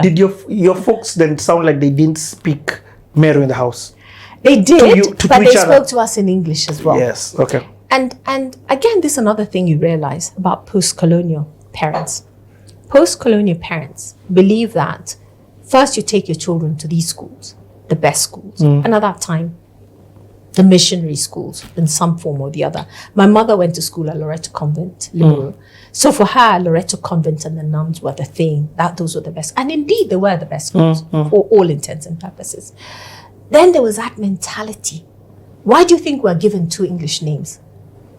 Did your folks then sound like they didn't speak Meru in the house? They did, but they other. spoke to us in English as well. Yes, okay. And again, this is another thing you realize about post-colonial parents. Post-colonial parents believe that first you take your children to these schools, the best schools, and at that time, the missionary schools in some form or the other. My mother went to school at Loretto Convent, Meru. So for her, Loretto Convent and the nuns were the thing. Those were the best. And indeed, they were the best schools for all intents and purposes. Then there was that mentality. Why do you think we're given 2 English names?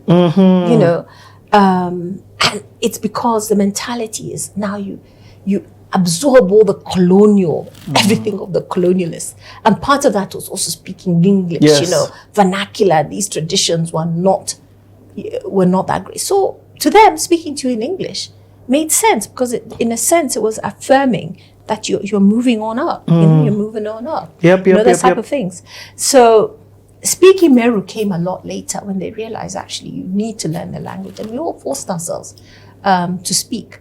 You know, and it's because the mentality is now you absorb all the colonial, everything of the colonialists. And part of that was also speaking English, you know, vernacular. These traditions were not that great. So to them, speaking to you in English made sense because in a sense, it was affirming that you're moving on up. You know, you're moving on up. Those type of things. So speaking Meru came a lot later when they realized actually you need to learn the language. And we all forced ourselves to speak.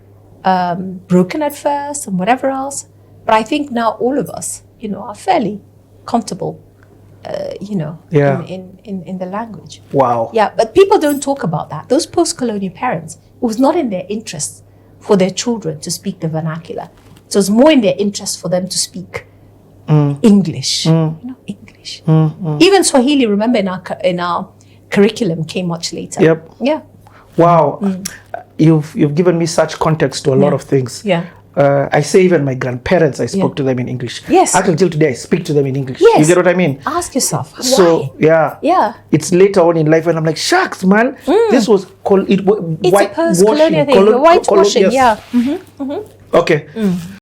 Broken at first and whatever else. But I think now all of us, you know, are fairly comfortable, you know, in the language. Wow. Yeah, but people don't talk about that. Those post-colonial parents, it was not in their interest for their children to speak the vernacular. It was more in their interest for them to speak English. You know, English. Even Swahili, remember, in our curriculum came much later. Yep. Yeah. Wow. You've given me such context to a lot of things. Yeah. I say even my grandparents, I spoke to them in English. Yes. Actually, till today, I speak to them in English. Yes. You get what I mean? Ask yourself, why? So, yeah. It's later on in life when I'm like, shucks, man. This was it's a post-colonial thing. Whitewashing, yes. Okay.